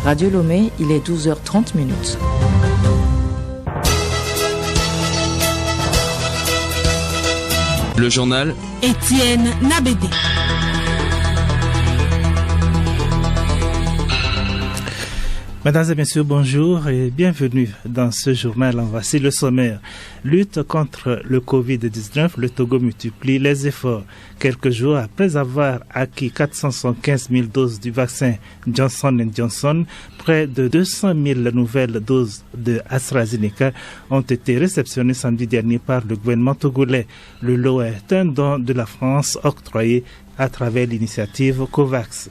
Radio Lomé, il est 12h30 minutes. Le journal Étienne Nabédé. Mesdames et messieurs, bonjour et bienvenue dans ce journal. Voici le sommaire. Lutte contre le Covid-19, le Togo multiplie les efforts. Quelques jours après avoir acquis 475 000 doses du vaccin Johnson & Johnson, près de 200 000 nouvelles doses de AstraZeneca ont été réceptionnées samedi dernier par le gouvernement togolais. Le lot est un don de la France octroyé à travers l'initiative COVAX.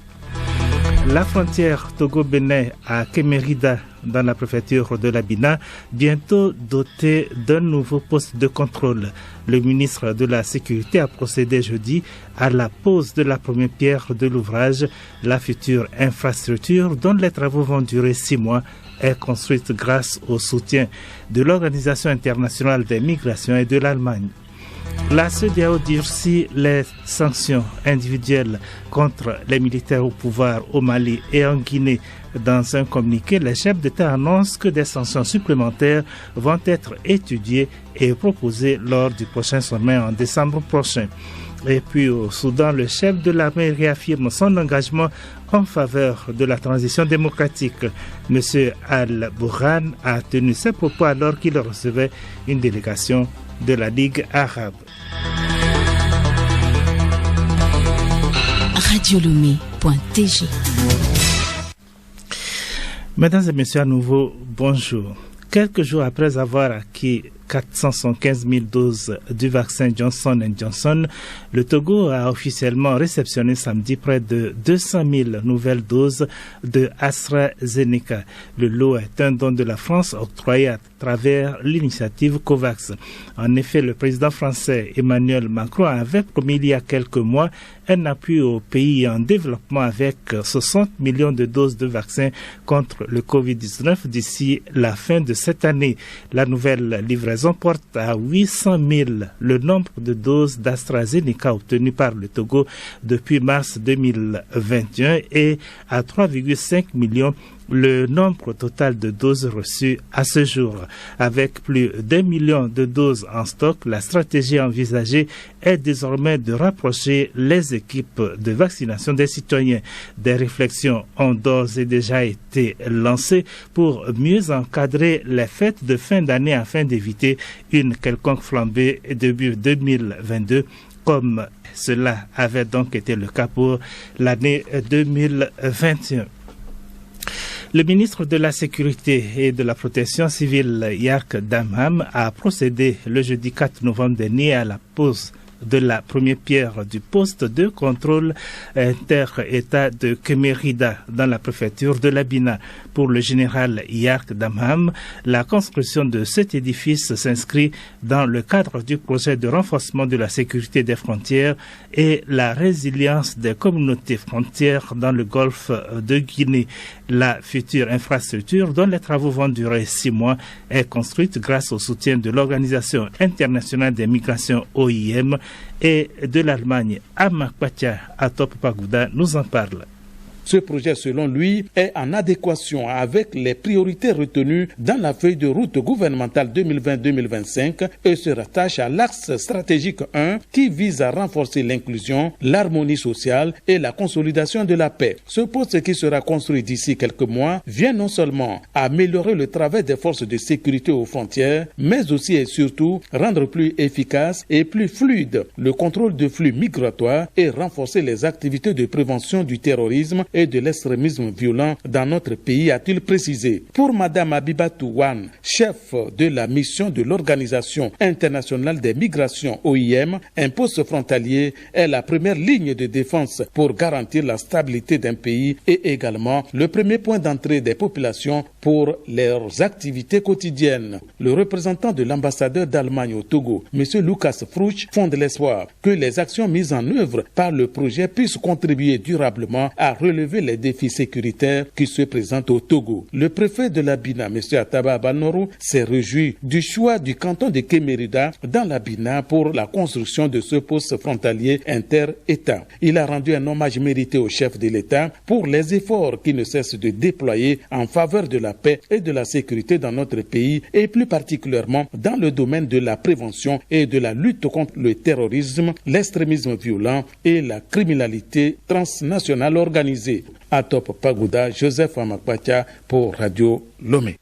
La frontière Togo-Bénin à Kémérida, dans la préfecture de l'Abina, bientôt dotée d'un nouveau poste de contrôle. Le ministre de la Sécurité a procédé jeudi à la pose de la première pierre de l'ouvrage. La future infrastructure, dont les travaux vont durer 6 mois, est construite grâce au soutien de l'Organisation internationale des migrations et de l'Allemagne. La CEDEAO durcit les sanctions individuelles contre les militaires au pouvoir au Mali et en Guinée. Dans un communiqué, les chefs d'État annoncent que des sanctions supplémentaires vont être étudiées et proposées lors du prochain sommet en décembre prochain. Et puis au Soudan, le chef de l'armée réaffirme son engagement en faveur de la transition démocratique. M. Al-Bourhan a tenu ses propos alors qu'il recevait une délégation de la Ligue arabe. Radiolomé.tg. Mesdames et messieurs, à nouveau, bonjour. Quelques jours après avoir acquis 475 000 doses du vaccin Johnson & Johnson, le Togo a officiellement réceptionné samedi près de 200 000 nouvelles doses de AstraZeneca. Le lot est un don de la France octroyé à travers l'initiative COVAX. En effet, le président français Emmanuel Macron avait promis il y a quelques mois un appui aux pays en développement avec 60 millions de doses de vaccins contre le Covid-19 d'ici la fin de cette année. La nouvelle livraison porte à 800 000 le nombre de doses d'AstraZeneca obtenues par le Togo depuis mars 2021 et à 3,5 millions le nombre total de doses reçues à ce jour. Avec plus d'1 million de doses en stock, la stratégie envisagée est désormais de rapprocher les équipes de vaccination des citoyens. Des réflexions ont d'ores et déjà été lancées pour mieux encadrer les fêtes de fin d'année afin d'éviter une quelconque flambée début 2022. Comme cela avait donc été le cas pour l'année 2021. Le ministre de la Sécurité et de la Protection civile, Yark Damham, a procédé le jeudi 4 novembre dernier à la pose de la première pierre du poste de contrôle inter-État de Kémérida dans la préfecture de l'Abina. Pour le général Yark Damham, la construction de cet édifice s'inscrit dans le cadre du projet de renforcement de la sécurité des frontières et la résilience des communautés frontières dans le golfe de Guinée. La future infrastructure, dont les travaux vont durer 6 mois, est construite grâce au soutien de l'Organisation internationale des migrations OIM et de l'Allemagne. Amakwatia Atop Pagouda nous en parle. Ce projet, selon lui, est en adéquation avec les priorités retenues dans la feuille de route gouvernementale 2020-2025 et se rattache à l'axe stratégique 1 qui vise à renforcer l'inclusion, l'harmonie sociale et la consolidation de la paix. Ce poste qui sera construit d'ici quelques mois vient non seulement améliorer le travail des forces de sécurité aux frontières, mais aussi et surtout rendre plus efficace et plus fluide le contrôle de flux migratoires et renforcer les activités de prévention du terrorisme et de l'extrémisme violent dans notre pays, a-t-il précisé. Pour Madame Abibatou Wan, chef de la mission de l'Organisation internationale des migrations OIM, un poste frontalier est la première ligne de défense pour garantir la stabilité d'un pays et également le premier point d'entrée des populations pour leurs activités quotidiennes. Le représentant de l'ambassadeur d'Allemagne au Togo, M. Lucas Fruch, fonde l'espoir que les actions mises en œuvre par le projet puissent contribuer durablement à relever relever les défis sécuritaires qui se présentent au Togo. Le préfet de la Bina, M. Ataba Abanoro, s'est réjoui du choix du canton de Kémérida dans la Bina pour la construction de ce poste frontalier inter-État. Il a rendu un hommage mérité au chef de l'État pour les efforts qui ne cessent de déployer en faveur de la paix et de la sécurité dans notre pays et plus particulièrement dans le domaine de la prévention et de la lutte contre le terrorisme, l'extrémisme violent et la criminalité transnationale organisée. À Top Pagoda, Joseph Amakwacha pour Radio Lomé.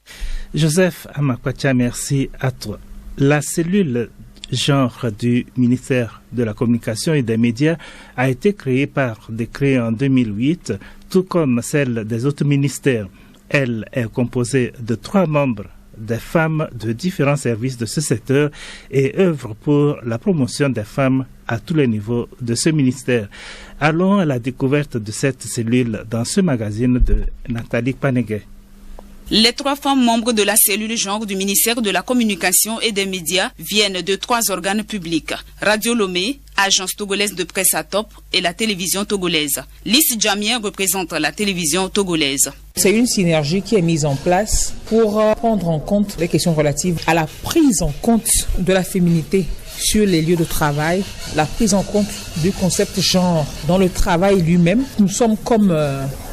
Joseph Amakwacha, merci à toi. La cellule genre du ministère de la Communication et des Médias a été créée par décret en 2008, tout comme celle des autres ministères. Elle est composée de 3 membres, des femmes de différents services de ce secteur et œuvre pour la promotion des femmes à tous les niveaux de ce ministère. Allons à la découverte de cette cellule dans ce magazine de Nathalie Paneguet. Les 3 femmes membres de la cellule genre du ministère de la Communication et des Médias viennent de 3 organes publics. Radio Lomé, Agence togolaise de presse à Top et la télévision togolaise. Lys Djamien représente la télévision togolaise. C'est une synergie qui est mise en place pour prendre en compte les questions relatives à la prise en compte de la féminité sur les lieux de travail, la prise en compte du concept genre dans le travail lui-même. Nous sommes comme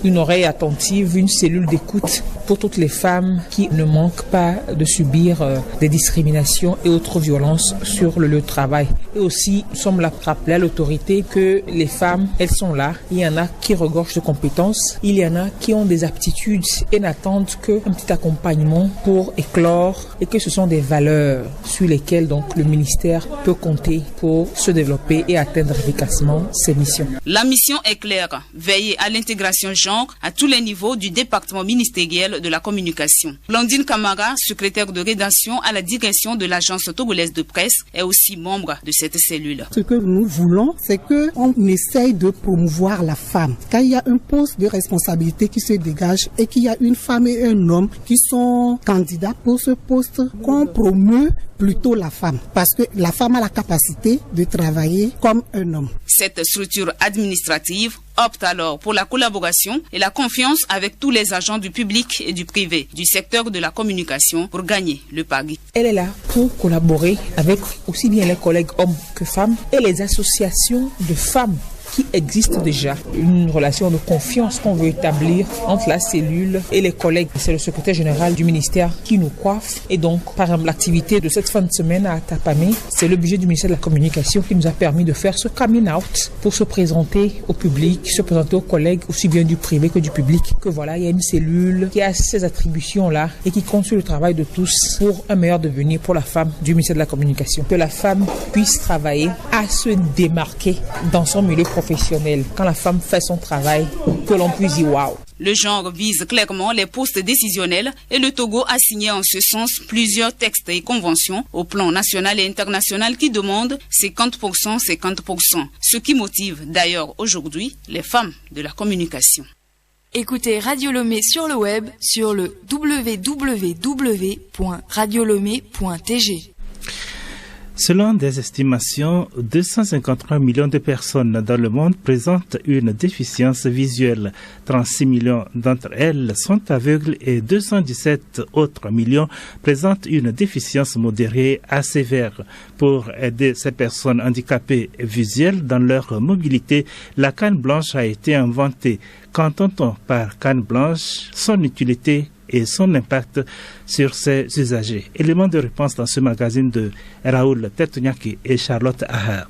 une oreille attentive, une cellule d'écoute pour toutes les femmes qui ne manquent pas de subir des discriminations et autres violences sur le lieu de travail. Et aussi, nous sommes là pour rappeler à l'autorité que les femmes, elles sont là. Il y en a qui regorgent de compétences, il y en a qui ont des aptitudes et n'attendent qu'un petit accompagnement pour éclore et que ce sont des valeurs sur lesquelles donc le ministère peut compter pour se développer et atteindre efficacement ses missions. La mission est claire, veiller à l'intégration genre à tous les niveaux du département ministériel de la communication. Blandine Camara, secrétaire de rédaction à la direction de l'agence togolaise de presse, est aussi membre de cette cellule. Ce que nous voulons, c'est qu'on essaye de promouvoir la femme. Quand il y a un poste de responsabilité qui se dégage et qu'il y a une femme et un homme qui sont candidats pour ce poste, qu'on promeut plutôt la femme, parce que la femme a la capacité de travailler comme un homme. Cette structure administrative opte alors pour la collaboration et la confiance avec tous les agents du public et du privé du secteur de la communication pour gagner le pari. Elle est là pour collaborer avec aussi bien les collègues hommes que femmes et les associations de femmes qui existe déjà. Une relation de confiance qu'on veut établir entre la cellule et les collègues. C'est le secrétaire général du ministère qui nous coiffe. Et donc, par exemple, l'activité de cette fin de semaine à Atapamé, c'est le budget du ministère de la Communication qui nous a permis de faire ce coming out pour se présenter au public, se présenter aux collègues, aussi bien du privé que du public. Que voilà, il y a une cellule qui a ces attributions-là et qui compte sur le travail de tous pour un meilleur devenir pour la femme du ministère de la Communication. Que la femme puisse travailler à se démarquer dans son milieu professionnel. Quand la femme fait son travail, que l'on puisse dire waouh. Le genre vise clairement les postes décisionnels et le Togo a signé en ce sens plusieurs textes et conventions au plan national et international qui demandent 50%, 50%. Ce qui motive d'ailleurs aujourd'hui les femmes de la communication. Écoutez Radio Lomé sur le web sur le www.radiolomé.tg. Selon des estimations, 253 millions de personnes dans le monde présentent une déficience visuelle. 36 millions d'entre elles sont aveugles et 217 autres millions présentent une déficience modérée à sévère. Pour aider ces personnes handicapées visuelles dans leur mobilité, la canne blanche a été inventée. Qu'entend-on par canne blanche, son utilité et son impact sur ses usagers? Élément de réponse dans ce magazine de Raoul Tertuniaki et Charlotte Ahar.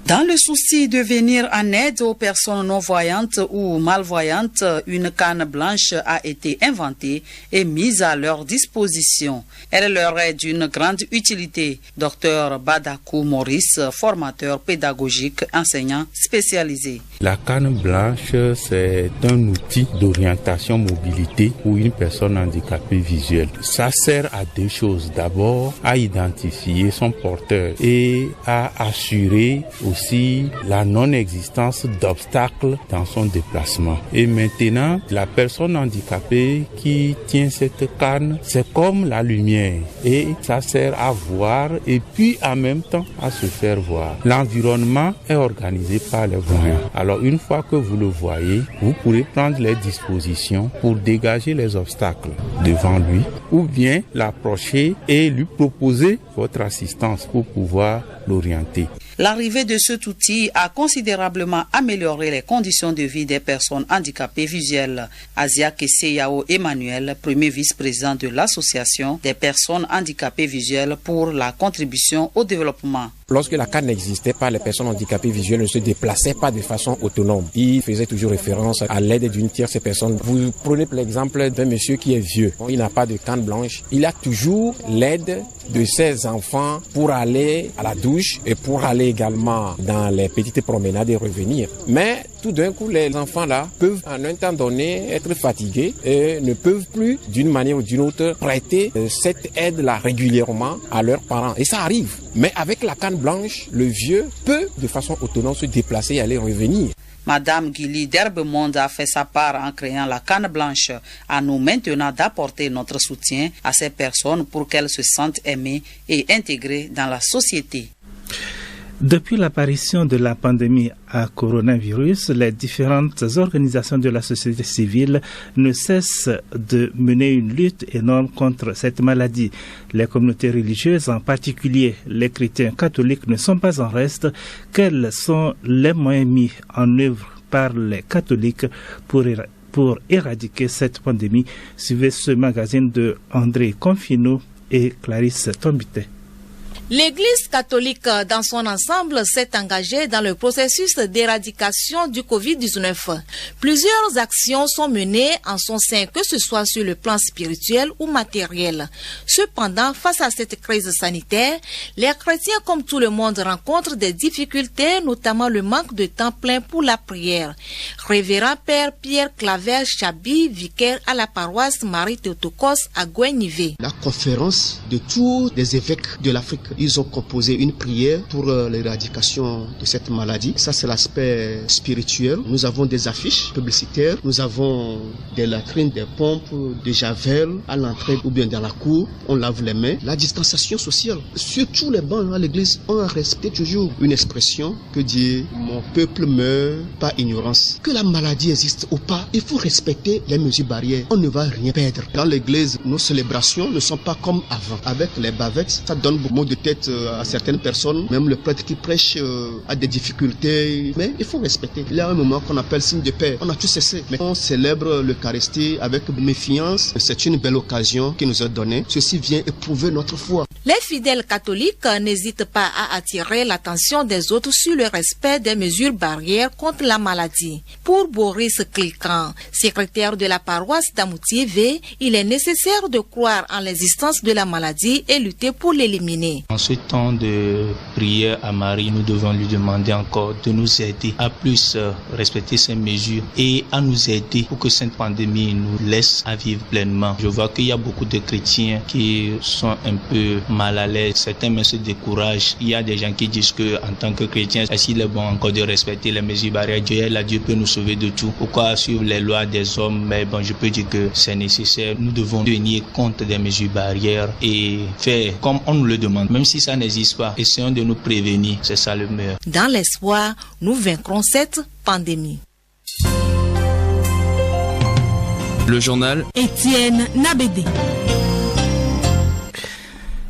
Dans le souci de venir en aide aux personnes non-voyantes ou malvoyantes, une canne blanche a été inventée et mise à leur disposition. Elle leur est d'une grande utilité. Dr Badakou Maurice, formateur pédagogique, enseignant spécialisé. La canne blanche, c'est un outil d'orientation mobilité pour une personne handicapée visuelle. Ça sert à deux choses. D'abord, à identifier son porteur et à assurer aussi la non-existence d'obstacles dans son déplacement. Et maintenant, la personne handicapée qui tient cette canne, c'est comme la lumière et ça sert à voir et puis en même temps à se faire voir. L'environnement est organisé par les voyants. Alors une fois que vous le voyez, vous pourrez prendre les dispositions pour dégager les obstacles devant lui ou bien l'approcher et lui proposer votre assistance pour pouvoir l'orienter. L'arrivée de cet outil a considérablement amélioré les conditions de vie des personnes handicapées visuelles. Asia Kesseyao Emmanuel, premier vice-président de l'Association des personnes handicapées visuelles pour la contribution au développement. Lorsque la canne n'existait pas, les personnes handicapées visuelles ne se déplaçaient pas de façon autonome. Il faisait toujours référence à l'aide d'une tierce personne. Vous prenez l'exemple d'un monsieur qui est vieux. Il n'a pas de canne blanche. Il a toujours l'aide de ses enfants pour aller à la douche et pour aller également dans les petites promenades et revenir. Mais tout d'un coup, les enfants-là peuvent en un temps donné être fatigués et ne peuvent plus d'une manière ou d'une autre prêter cette aide-là régulièrement à leurs parents. Et ça arrive. Mais avec la canne blanche, le vieux peut de façon autonome se déplacer et aller revenir. Madame Guili d'Herbemonde a fait sa part en créant la canne blanche. À nous maintenant d'apporter notre soutien à ces personnes pour qu'elles se sentent aimées et intégrées dans la société. Depuis l'apparition de la pandémie à coronavirus, les différentes organisations de la société civile ne cessent de mener une lutte énorme contre cette maladie. Les communautés religieuses, en particulier les chrétiens catholiques, ne sont pas en reste. Quels sont les moyens mis en œuvre par les catholiques pour éradiquer cette pandémie? Suivez ce magazine de André Confino et Clarisse Tombité. L'Église catholique dans son ensemble s'est engagée dans le processus d'éradication du Covid-19. Plusieurs actions sont menées en son sein, que ce soit sur le plan spirituel ou matériel. Cependant, face à cette crise sanitaire, les chrétiens, comme tout le monde, rencontrent des difficultés, notamment le manque de temps plein pour la prière. Révérend Père Pierre Claver Chabi, vicaire à la paroisse Marie-Théotokos à Gouenivé. La conférence de tous les évêques de l'Afrique, ils ont composé une prière pour l'éradication de cette maladie. Ça, c'est l'aspect spirituel. Nous avons des affiches publicitaires. Nous avons des latrines, des pompes, des javel à l'entrée ou bien dans la cour. On lave les mains. La distanciation sociale. Sur tous les bancs à l'église, on a respecté toujours une expression que dit « Mon peuple meurt par ignorance ». Que la maladie existe ou pas, il faut respecter les mesures barrières. On ne va rien perdre. Dans l'église, nos célébrations ne sont pas comme avant. Avec les bavettes, ça donne beaucoup de tête à certaines personnes. Même le prêtre qui prêche a des difficultés. Mais il faut respecter. Il y a un moment qu'on appelle signe de paix. On a tout cessé. Mais on célèbre l'Eucharistie avec méfiance. C'est une belle occasion qui nous est donnée. Ceci vient éprouver notre foi. Les fidèles catholiques n'hésitent pas à attirer l'attention des autres sur le respect des mesures barrières contre la maladie. Pour Boris Cliquant, secrétaire de la paroisse d'Amoutié-V, il est nécessaire de croire en l'existence de la maladie et lutter pour l'éliminer. En ce temps de prière à Marie, nous devons lui demander encore de nous aider à plus respecter ces mesures et à nous aider pour que cette pandémie nous laisse à vivre pleinement. Je vois qu'il y a beaucoup de chrétiens qui sont un peu mal à l'aise. Certains même se découragent. Il y a des gens qui disent que en tant que chrétiens, s'il est bon encore de respecter les mesures barrières, Dieu peut nous sauver de tout. Pourquoi suivre les lois des hommes? Mais bon, je peux dire que c'est nécessaire. Nous devons tenir compte des mesures barrières et faire comme on nous le demande. Même si ça n'existe pas, essayons de nous prévenir. C'est ça le meilleur. Dans l'espoir, nous vaincrons cette pandémie. Le journal Étienne Nabédé.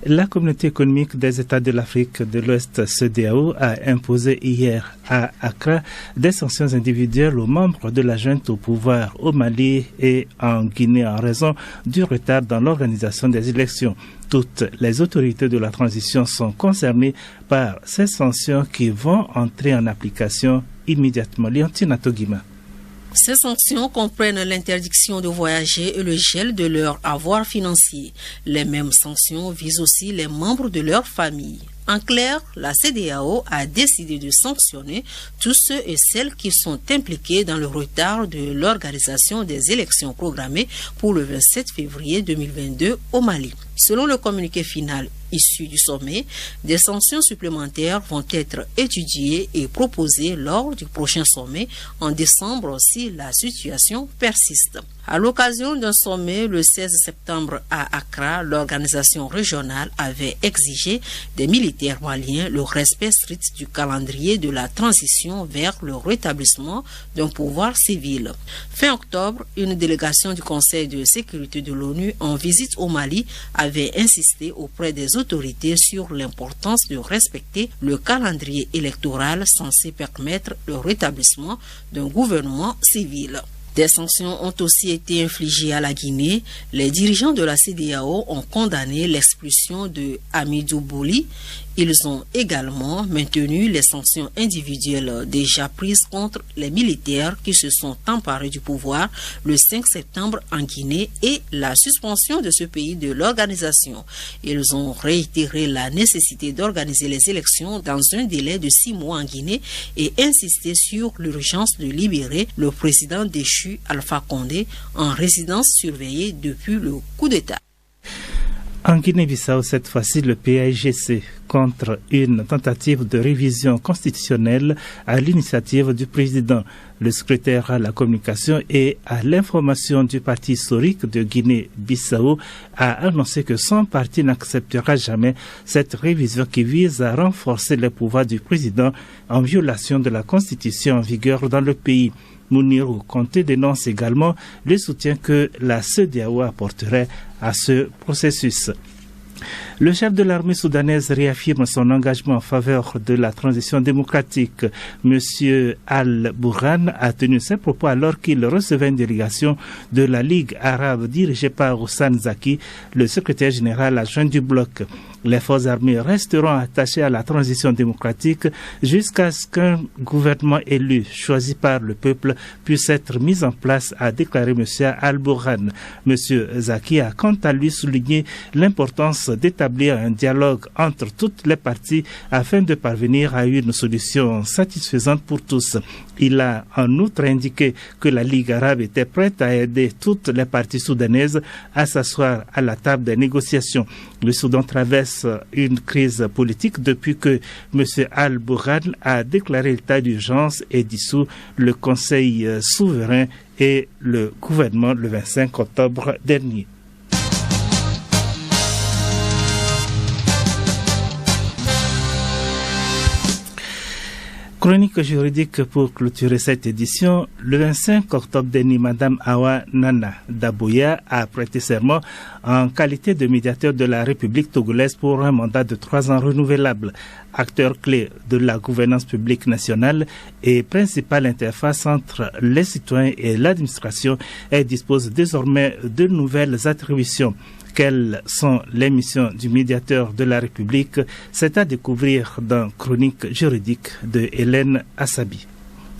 La communauté économique des États de l'Afrique de l'Ouest, CEDEAO, a imposé hier à Accra des sanctions individuelles aux membres de la junte au pouvoir au Mali et en Guinée en raison du retard dans l'organisation des élections. Toutes les autorités de la transition sont concernées par ces sanctions qui vont entrer en application immédiatement. Léontine Togima. Ces sanctions comprennent l'interdiction de voyager et le gel de leur avoir financier. Les mêmes sanctions visent aussi les membres de leur famille. En clair, la CEDEAO a décidé de sanctionner tous ceux et celles qui sont impliqués dans le retard de l'organisation des élections programmées pour le 27 février 2022 au Mali. Selon le communiqué final issues du sommet, des sanctions supplémentaires vont être étudiées et proposées lors du prochain sommet en décembre si la situation persiste. À l'occasion d'un sommet le 16 septembre à Accra, l'organisation régionale avait exigé des militaires maliens le respect strict du calendrier de la transition vers le rétablissement d'un pouvoir civil. Fin octobre, une délégation du Conseil de sécurité de l'ONU en visite au Mali avait insisté auprès des autorités sur l'importance de respecter le calendrier électoral censé permettre le rétablissement d'un gouvernement civil. Des sanctions ont aussi été infligées à la Guinée. Les dirigeants de la CEDEAO ont condamné l'expulsion de Hamidou Bouli. Ils ont également maintenu les sanctions individuelles déjà prises contre les militaires qui se sont emparés du pouvoir le 5 septembre en Guinée et la suspension de ce pays de l'organisation. Ils ont réitéré la nécessité d'organiser les élections dans un délai de 6 mois en Guinée et insisté sur l'urgence de libérer le président déchu Alpha Condé en résidence surveillée depuis le coup d'État. En Guinée-Bissau, cette fois-ci, le PAIGC contre une tentative de révision constitutionnelle à l'initiative du président. Le secrétaire à la communication et à l'information du parti historique de Guinée-Bissau a annoncé que son parti n'acceptera jamais cette révision qui vise à renforcer les pouvoirs du président en violation de la constitution en vigueur dans le pays. Mounirou Conté dénonce également le soutien que la CEDEAO apporterait à ce processus. Le chef de l'armée soudanaise réaffirme son engagement en faveur de la transition démocratique. Monsieur Al-Bourhan a tenu ses propos alors qu'il recevait une délégation de la Ligue arabe dirigée par Houssane Zaki, le secrétaire général adjoint du bloc. Les forces armées resteront attachées à la transition démocratique jusqu'à ce qu'un gouvernement élu, choisi par le peuple, puisse être mis en place, a déclaré M. Al-Bourhan. M. Zaki a quant à lui souligné l'importance d'établir un dialogue entre toutes les parties afin de parvenir à une solution satisfaisante pour tous. Il a en outre indiqué que la Ligue arabe était prête à aider toutes les parties soudanaises à s'asseoir à la table des négociations. Le Soudan traverse une crise politique depuis que M. Al-Bourhan a déclaré l'état d'urgence et dissous le Conseil souverain et le gouvernement le 25 octobre dernier. Chronique juridique pour clôturer cette édition. Le 25 octobre dernier, Mme Awa Nana Daboya a prêté serment en qualité de médiateur de la République togolaise pour un mandat de 3 ans renouvelable. Acteur clé de la gouvernance publique nationale et principale interface entre les citoyens et l'administration, elle dispose désormais de nouvelles attributions. Quelles sont les missions du médiateur de la République? C'est à découvrir dans Chronique juridique de Hélène Assabi.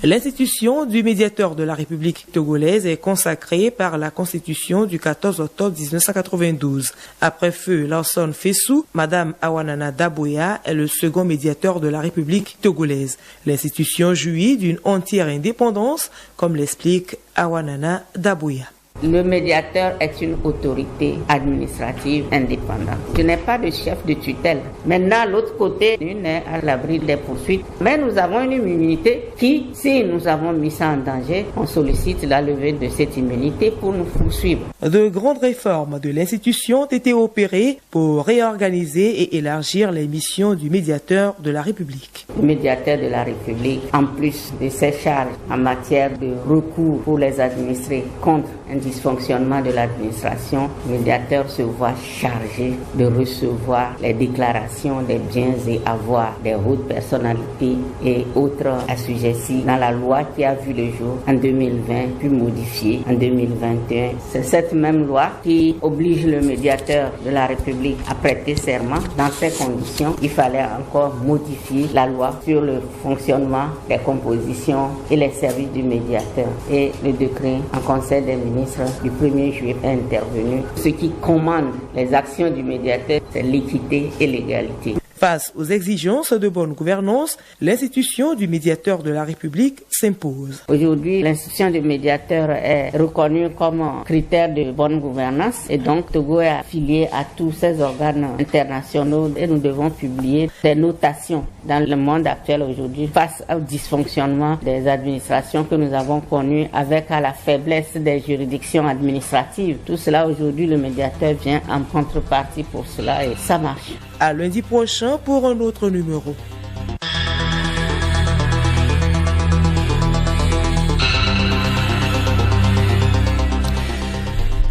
L'institution du médiateur de la République togolaise est consacrée par la Constitution du 14 octobre 1992. Après feu Lawson Fessou, Madame Awa Nana Daboya est le second médiateur de la République togolaise. L'institution jouit d'une entière indépendance, comme l'explique Awa Nana Daboya. Le médiateur est une autorité administrative indépendante. Je n'ai pas de chef de tutelle. Maintenant, l'autre côté, nul est à l'abri des poursuites. Mais nous avons une immunité qui, si nous avons mis ça en danger, on sollicite la levée de cette immunité pour nous poursuivre. De grandes réformes de l'institution ont été opérées pour réorganiser et élargir les missions du médiateur de la République. Le médiateur de la République, en plus de ses charges en matière de recours pour les administrés contre un dysfonctionnement de l'administration, le médiateur se voit chargé de recevoir les déclarations des biens et avoirs des hautes personnalités et autres assujettis dans la loi qui a vu le jour en 2020 puis modifiée en 2021. C'est cette même loi qui oblige le médiateur de la République à prêter serment. Dans ces conditions, il fallait encore modifier la loi sur le fonctionnement des compositions et les services du médiateur. Et le décret en Conseil des ministres du 1er juillet est intervenu. Ce qui commande les actions du médiateur, c'est l'équité et l'égalité. Face aux exigences de bonne gouvernance, l'institution du médiateur de la République s'impose. Aujourd'hui, l'institution du médiateur est reconnue comme critère de bonne gouvernance et donc Togo est affilié à tous ces organes internationaux et nous devons publier des notations dans le monde actuel aujourd'hui face au dysfonctionnement des administrations que nous avons connues avec à la faiblesse des juridictions administratives. Tout cela aujourd'hui, le médiateur vient en contrepartie pour cela et ça marche. À lundi prochain pour un autre numéro.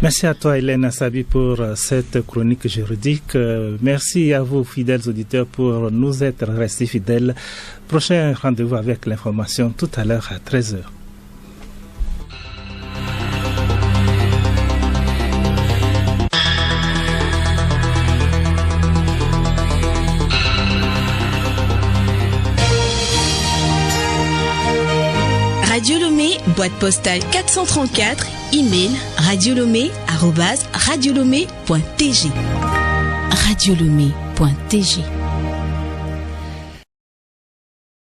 Merci à toi, Hélène Assabi, pour cette chronique juridique. Merci à vous, fidèles auditeurs, pour nous être restés fidèles. Prochain rendez-vous avec l'information tout à l'heure à 13h. Radio Lomé, boîte postale 434, email radiolomé@radiolomé.tg. Radiolomé.tg